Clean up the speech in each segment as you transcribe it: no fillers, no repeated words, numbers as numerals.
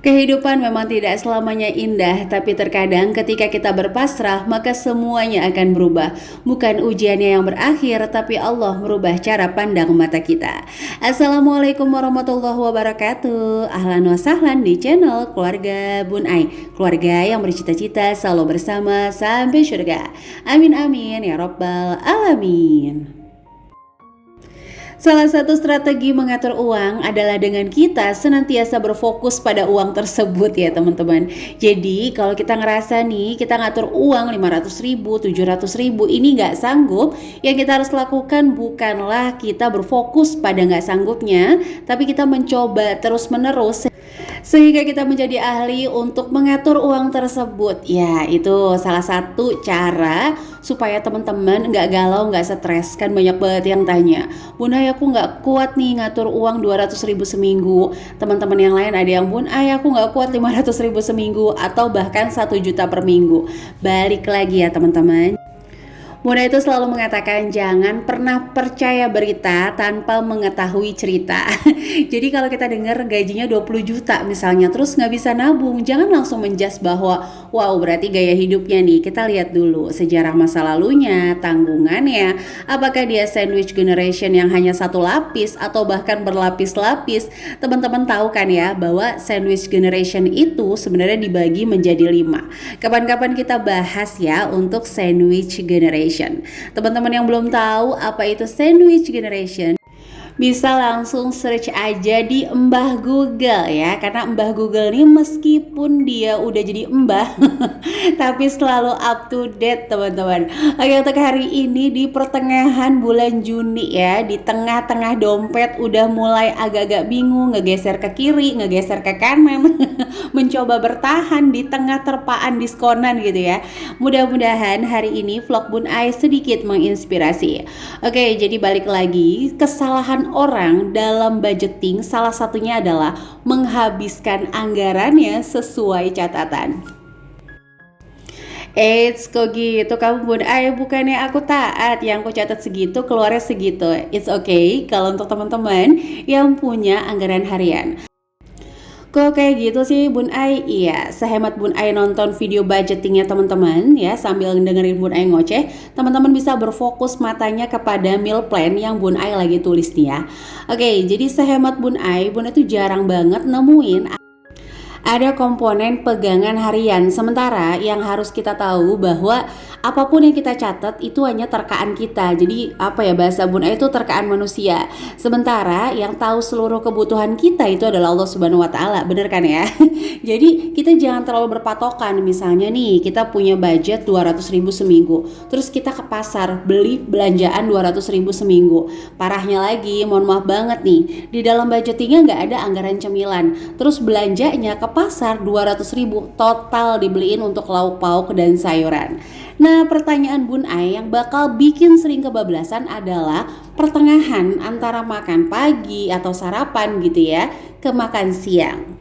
Kehidupan memang tidak selamanya indah, tapi terkadang ketika kita berpasrah, maka semuanya akan berubah. Bukan ujiannya yang berakhir, tapi Allah merubah cara pandang mata kita. Assalamualaikum warahmatullahi wabarakatuh. Ahlan wa sahlan di channel Keluarga Bun Ai. Keluarga yang bercita-cita selalu bersama sampai surga. Amin amin ya rabbal alamin. Salah satu strategi mengatur uang adalah dengan kita senantiasa berfokus pada uang tersebut ya teman-teman. Jadi kalau kita ngerasa nih kita ngatur uang 500 ribu, 700 ribu ini nggak sanggup, yang kita harus lakukan bukanlah kita berfokus pada nggak sanggupnya, tapi kita mencoba terus menerus sehingga kita menjadi ahli untuk mengatur uang tersebut. Ya, itu salah satu cara supaya teman-teman nggak galau, nggak stres. Kan banyak banget yang tanya, Bun Ai aku nggak kuat nih ngatur uang 200 ribu seminggu. Teman-teman yang lain ada yang, Bun Ai aku nggak kuat 500 ribu seminggu, atau bahkan 1 juta per minggu. Balik lagi ya teman-teman. Bunda itu selalu mengatakan jangan pernah percaya berita tanpa mengetahui cerita. Jadi kalau kita dengar gajinya 20 juta misalnya, terus nggak bisa nabung, jangan langsung menjudge bahwa wow berarti gaya hidupnya nih. Kita lihat dulu sejarah masa lalunya, tanggungannya, apakah dia sandwich generation yang hanya satu lapis atau bahkan berlapis-lapis. Teman-teman tahu kan ya bahwa sandwich generation itu sebenarnya dibagi menjadi 5. Kapan-kapan kita bahas ya untuk sandwich generation. Teman-teman yang belum tahu apa itu sandwich generation, bisa langsung search aja di Mbah Google ya, karena Mbah Google ini meskipun dia udah jadi mbah tapi selalu up to date teman-teman. Oke, untuk hari ini di pertengahan bulan Juni ya, di tengah-tengah dompet udah mulai agak-agak bingung, ngegeser ke kiri, ngegeser ke kanan mencoba bertahan di tengah terpaan diskonan gitu ya. Mudah-mudahan hari ini vlog Bun Ai sedikit menginspirasi. Oke, jadi balik lagi, kesalahan orang dalam budgeting salah satunya adalah menghabiskan anggarannya sesuai catatan. Eits, kok gitu kamu Bun Ai, bukannya aku taat, yang aku catat segitu keluarnya segitu. It's okay kalau untuk teman-teman yang punya anggaran harian. Kok kayak gitu sih Bun Ai? Iya, sehemat Bun Ai nonton video budgetingnya teman-teman ya, sambil dengerin Bun Ai ngoceh, teman-teman bisa berfokus matanya kepada meal plan yang Bun Ai lagi tulis nih ya. Oke, jadi sehemat Bun Ai tuh jarang banget nemuin ada komponen pegangan harian. Sementara yang harus kita tahu bahwa apapun yang kita catat itu hanya terkaan kita. Jadi apa ya, bahasa Bun Ai itu terkaan manusia. Sementara yang tahu seluruh kebutuhan kita itu adalah Allah Subhanahu wa taala. Bener kan ya? Jadi kita jangan terlalu berpatokan. Misalnya nih, kita punya budget 200 ribu seminggu. Terus kita ke pasar beli belanjaan 200 ribu seminggu. Parahnya lagi, mohon maaf banget nih, di dalam budgetingnya nggak ada anggaran cemilan. Terus belanjanya ke pasar 200 ribu total dibeliin untuk lauk pauk dan sayuran. Nah, pertanyaan Bun Ai yang bakal bikin sering kebablasan adalah pertengahan antara makan pagi atau sarapan gitu ya ke makan siang,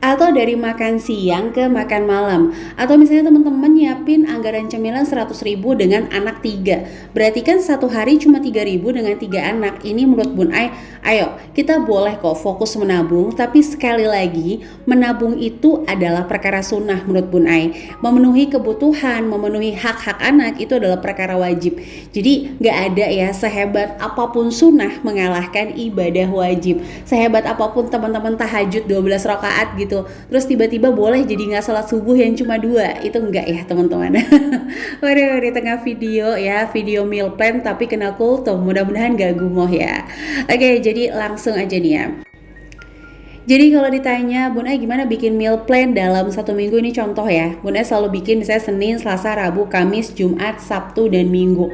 atau dari makan siang ke makan malam. Atau misalnya teman-teman nyiapin anggaran cemilan 100 ribu dengan anak 3, berarti kan satu hari cuma 3 ribu dengan 3 anak. Ini menurut Bun Ai, ayo kita boleh kok fokus menabung, tapi sekali lagi menabung itu adalah perkara sunnah menurut Bun Ai. Memenuhi kebutuhan, memenuhi hak-hak anak itu adalah perkara wajib. Jadi gak ada ya sehebat apapun sunnah mengalahkan ibadah wajib. Sehebat apapun teman-teman tahajud 12 rakaat gitu, terus tiba-tiba boleh jadi nggak sholat subuh yang cuma 2, itu enggak ya teman-teman. Waduh, di tengah video ya, video meal plan tapi kena kultum, mudah-mudahan gak gumoh ya. Oke, jadi langsung aja nih ya. Jadi kalau ditanya Bun Ai gimana bikin meal plan dalam 1 minggu, ini contoh ya. Bun Ai selalu bikin misalnya Senin, Selasa, Rabu, Kamis, Jumat, Sabtu, dan Minggu.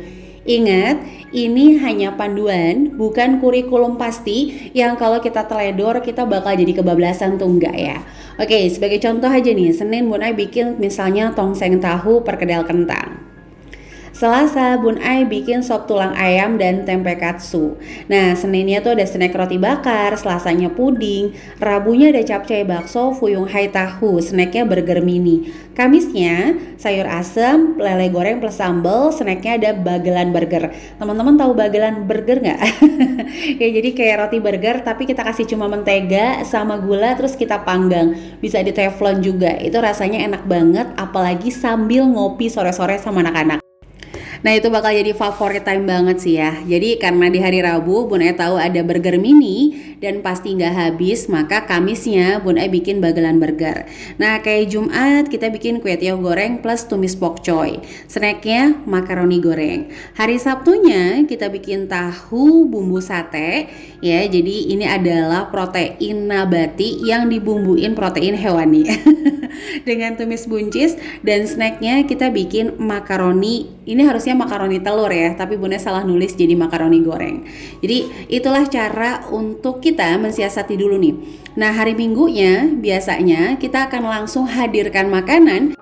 Ingat, ini hanya panduan, bukan kurikulum pasti yang kalau kita teledor kita bakal jadi kebablasan tuh, enggak ya. Oke, sebagai contoh aja nih, Senin Bun Ai bikin misalnya tongseng tahu perkedel kentang. Selasa, Bun Ai bikin sop tulang ayam dan tempe katsu. Nah, Seninnya tuh ada snack roti bakar, Selasanya puding, Rabunya ada capcay bakso, Fuyung Hai tahu, snacknya burger mini. Kamisnya sayur asem, lele goreng plus sambal, snacknya ada bagelan burger. Teman-teman tahu bagelan burger nggak? Ya jadi kayak roti burger tapi kita kasih cuma mentega sama gula terus kita panggang. Bisa di teflon juga. Itu rasanya enak banget apalagi sambil ngopi sore-sore sama anak-anak. Nah itu bakal jadi favorit time banget sih ya. Jadi karena di hari Rabu Bun Ai tahu ada burger mini dan pasti nggak habis, maka Kamisnya Bun Ai bikin bagelan burger. Nah kayak Jumat kita bikin kue tiaw goreng plus tumis pok choy. Snacknya makaroni goreng. Hari Sabtunya kita bikin tahu bumbu sate ya. Jadi ini adalah protein nabati yang dibumbuin protein hewani. Dengan tumis buncis dan snacknya kita bikin makaroni. Ini harusnya makaroni telur ya, tapi Bunda salah nulis jadi makaroni goreng. Jadi itulah cara untuk kita mensiasati dulu nih. Nah hari Minggunya biasanya kita akan langsung hadirkan makanan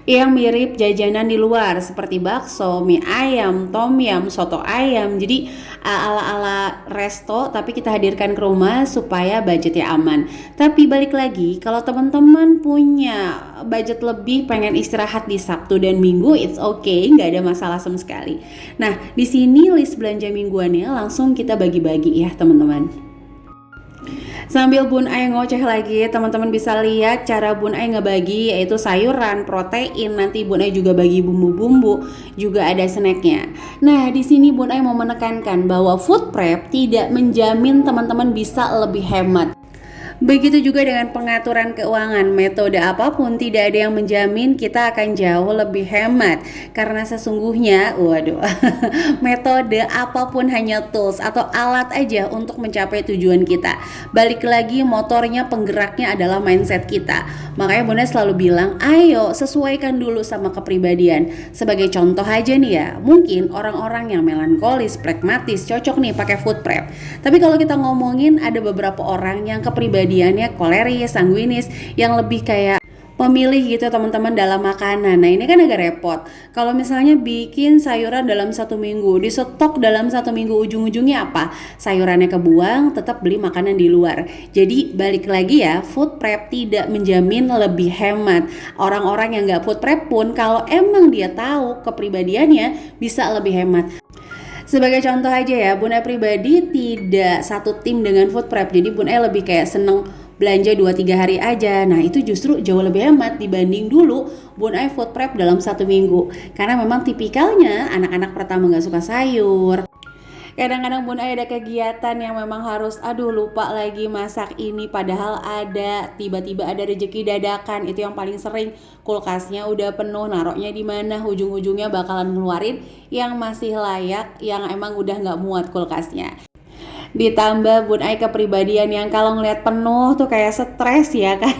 yang mirip jajanan di luar seperti bakso, mie ayam, tom yum, soto ayam. Jadi ala-ala resto tapi kita hadirkan ke rumah supaya budgetnya aman. Tapi balik lagi, kalau teman-teman punya budget lebih pengen istirahat di Sabtu dan Minggu, it's okay, nggak ada masalah sama sekali. Nah, di sini list belanja mingguannya langsung kita bagi-bagi ya teman-teman. Sambil Bun Ai ngoceh lagi, teman-teman bisa lihat cara Bun Ai ngebagi, yaitu sayuran, protein, nanti Bun Ai juga bagi bumbu-bumbu, juga ada snacknya. Nah, di sini Bun Ai mau menekankan bahwa food prep tidak menjamin teman-teman bisa lebih hemat. Begitu juga dengan pengaturan keuangan, metode apapun tidak ada yang menjamin kita akan jauh lebih hemat. Karena sesungguhnya, metode apapun hanya tools atau alat aja untuk mencapai tujuan kita. Balik lagi, motornya, penggeraknya adalah mindset kita. Makanya Bunda selalu bilang, ayo sesuaikan dulu sama kepribadian. Sebagai contoh aja nih ya, mungkin orang-orang yang melankolis, pragmatis, cocok nih pakai food prep. Tapi kalau kita ngomongin ada beberapa orang yang kepribadiannya koleris, sanguinis, yang lebih kayak pemilih gitu teman-teman dalam makanan. Nah ini kan agak repot. Kalau misalnya bikin sayuran dalam 1 minggu, di stok dalam 1 minggu, ujung-ujungnya apa? Sayurannya kebuang, tetap beli makanan di luar. Jadi balik lagi ya, food prep tidak menjamin lebih hemat. Orang-orang yang gak food prep pun kalau emang dia tahu kepribadiannya bisa lebih hemat. Sebagai contoh aja ya, Bun Ai pribadi tidak satu tim dengan food prep. Jadi Bun Ai lebih kayak seneng belanja 2-3 hari aja. Nah itu justru jauh lebih hemat dibanding dulu Bun Ai food prep dalam 1 minggu. Karena memang tipikalnya anak-anak pertama gak suka sayur. Kadang-kadang Bun Ai ada kegiatan yang memang harus lupa lagi masak ini, padahal ada, tiba-tiba ada rezeki dadakan. Itu yang paling sering, kulkasnya udah penuh, naroknya di mana, ujung-ujungnya bakalan ngeluarin yang masih layak, yang emang udah nggak muat kulkasnya. Ditambah Bun Ai kepribadian yang kalau ngeliat penuh tuh kayak stres ya kan.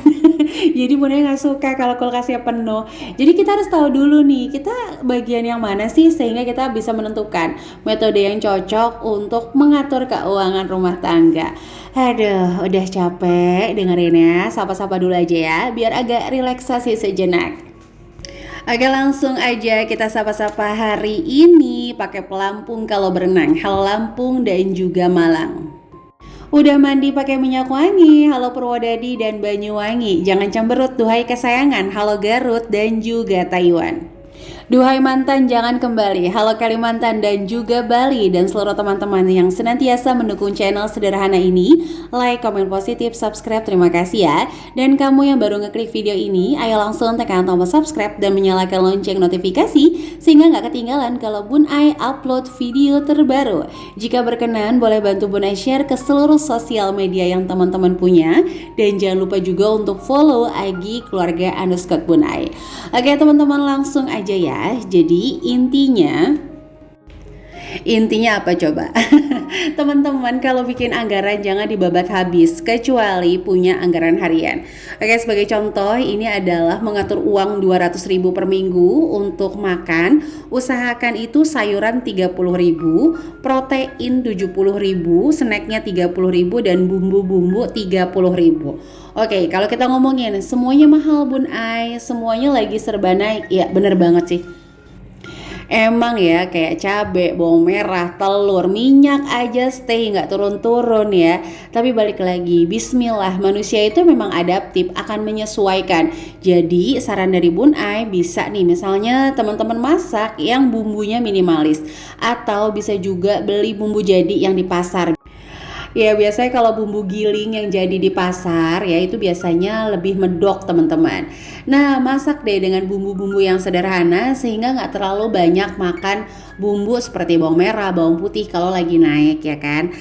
Jadi Bun Ai gak suka kalau kulkasnya penuh. Jadi kita harus tahu dulu nih, kita bagian yang mana sih sehingga kita bisa menentukan metode yang cocok untuk mengatur keuangan rumah tangga. Aduh, udah capek dengerin ya. Sapa-sapa dulu aja ya, biar agak relaksasi sejenak. Oke, langsung aja kita sapa-sapa hari ini pakai pelampung kalau berenang. Halo Lampung dan juga Malang. Udah mandi pakai minyak wangi. Halo Purwodadi dan Banyuwangi. Jangan cemberut, duhai kesayangan. Halo Garut dan juga Taiwan. Duhai mantan jangan kembali. Halo Kalimantan dan juga Bali dan seluruh teman-teman yang senantiasa mendukung channel sederhana ini. Like, komen positif, subscribe, terima kasih ya. Dan kamu yang baru ngeklik video ini, ayo langsung tekan tombol subscribe dan menyalakan lonceng notifikasi sehingga nggak ketinggalan kalau Bun Ai upload video terbaru. Jika berkenan boleh bantu Bun Ai share ke seluruh sosial media yang teman-teman punya. Dan jangan lupa juga untuk follow IG keluarga _Bun Ai. Oke teman-teman, langsung aja ya. Jadi intinya apa coba? Teman-teman kalau bikin anggaran jangan dibabat habis kecuali punya anggaran harian. Oke, sebagai contoh ini adalah mengatur uang 200.000 per minggu untuk makan. Usahakan itu sayuran 30.000, protein 70.000, snacknya 30.000 dan bumbu-bumbu 30.000. Oke, kalau kita ngomongin semuanya mahal Bun Ai, semuanya lagi serba naik. Ya bener banget sih. Emang ya kayak cabe, bawang merah, telur, minyak aja stay nggak turun-turun ya. Tapi balik lagi, bismillah, manusia itu memang adaptif, akan menyesuaikan. Jadi saran dari Bun Ai bisa nih misalnya teman-teman masak yang bumbunya minimalis. Atau bisa juga beli bumbu jadi yang di pasar. Ya biasanya kalau bumbu giling yang jadi di pasar ya itu biasanya lebih medok teman-teman. Nah masak deh dengan bumbu-bumbu yang sederhana sehingga nggak terlalu banyak makan bumbu seperti bawang merah, bawang putih kalau lagi naik ya kan.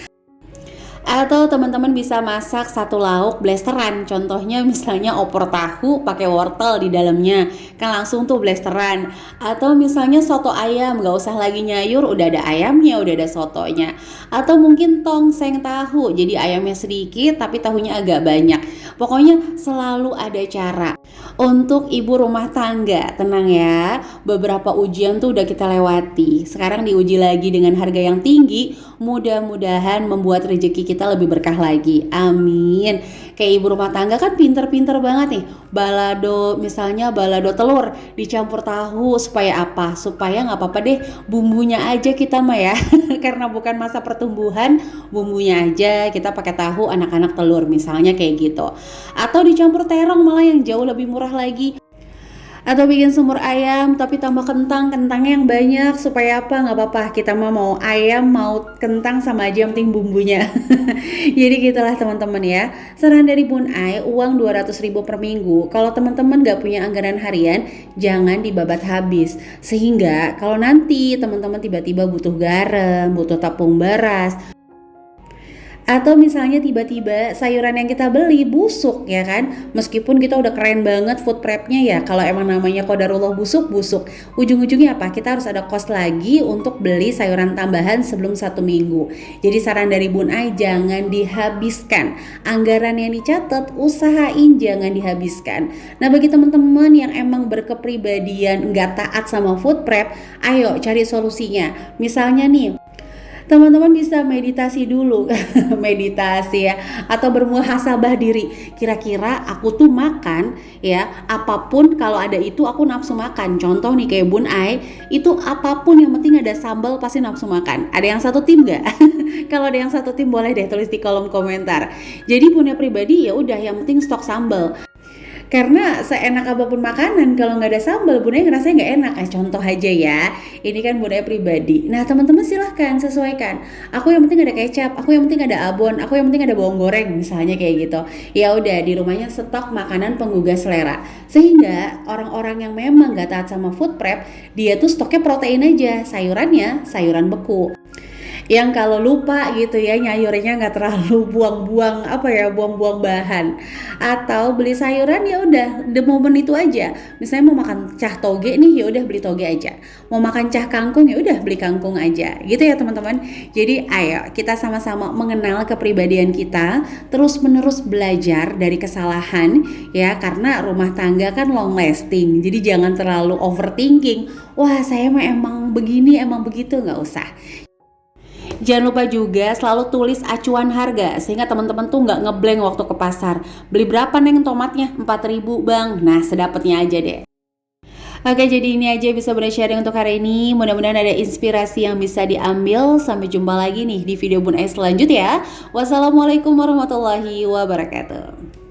Atau teman-teman bisa masak satu lauk blasteran. Contohnya misalnya opor tahu pakai wortel di dalamnya. Kan langsung tuh blasteran. Atau misalnya soto ayam, gak usah lagi nyayur, udah ada ayamnya, udah ada sotonya. Atau mungkin tongseng tahu, jadi ayamnya sedikit tapi tahunya agak banyak. Pokoknya selalu ada cara. Untuk ibu rumah tangga, tenang ya. Beberapa ujian tuh udah kita lewati. Sekarang diuji lagi dengan harga yang tinggi. Mudah-mudahan membuat rezeki kita lebih berkah lagi. Amin. Kayak ibu rumah tangga kan pinter-pinter banget nih. Balado, misalnya balado telur dicampur tahu supaya apa? Supaya nggak apa-apa deh bumbunya aja kita mah ya. Karena bukan masa pertumbuhan, bumbunya aja kita pakai tahu, anak-anak telur misalnya kayak gitu. Atau dicampur terong malah yang jauh lebih murah lagi. Atau bikin semur ayam tapi tambah kentang, kentangnya yang banyak supaya apa? Nggak apa-apa, kita mau ayam mau kentang sama aja yang penting bumbunya. Jadi gitulah teman-teman ya. Saran dari Bun Ai, uang 200.000 per minggu. Kalau teman-teman nggak punya anggaran harian, jangan dibabat habis. Sehingga kalau nanti teman-teman tiba-tiba butuh garam, butuh tepung beras, atau misalnya tiba-tiba sayuran yang kita beli busuk ya kan. Meskipun kita udah keren banget food prepnya ya, kalau emang namanya qadarullah busuk, ujung-ujungnya apa? Kita harus ada cost lagi untuk beli sayuran tambahan sebelum 1 minggu. Jadi saran dari Bun Ai, jangan dihabiskan. Anggaran yang dicatat, usahain jangan dihabiskan. Nah bagi teman-teman yang emang berkepribadian nggak taat sama food prep, ayo cari solusinya. Misalnya nih, teman-teman bisa meditasi dulu. Meditasi ya, atau bermuhasabah diri. Kira-kira aku tuh makan ya, apapun kalau ada itu aku nafsu makan. Contoh nih kayak Bun Ai, itu apapun yang penting ada sambal pasti nafsu makan. Ada yang satu tim gak? Kalau ada yang satu tim boleh deh tulis di kolom komentar. Jadi punya pribadi ya udah yang penting stok sambal. Karena seenak apapun makanan kalau nggak ada sambal Bunda ngerasanya nggak enak. Contoh aja ya, ini kan Bunda pribadi. Nah teman-teman silahkan sesuaikan. Aku yang penting ada kecap, aku yang penting ada abon, aku yang penting ada bawang goreng misalnya kayak gitu. Ya udah di rumahnya stok makanan penggugah selera. Sehingga orang-orang yang memang nggak taat sama food prep, dia tuh stoknya protein aja, sayurannya sayuran beku. Yang kalau lupa gitu ya nyayurnya nggak terlalu buang-buang bahan, atau beli sayuran ya udah the moment itu aja. Misalnya mau makan cah toge nih ya udah beli toge aja, mau makan cah kangkung ya udah beli kangkung aja gitu ya teman-teman. Jadi ayo kita sama-sama mengenal kepribadian kita, terus menerus belajar dari kesalahan ya, karena rumah tangga kan long lasting. Jadi jangan terlalu overthinking, wah saya mah emang begini emang begitu, nggak usah. Jangan lupa juga selalu tulis acuan harga sehingga teman-teman tuh nggak ngeblank waktu ke pasar. Beli berapa neng tomatnya? 4.000 bang. Nah sedapatnya aja deh. Oke, jadi ini aja bisa sharing untuk hari ini. Mudah-mudahan ada inspirasi yang bisa diambil. Sampai jumpa lagi nih di video Bun Ai selanjutnya. Wassalamualaikum warahmatullahi wabarakatuh.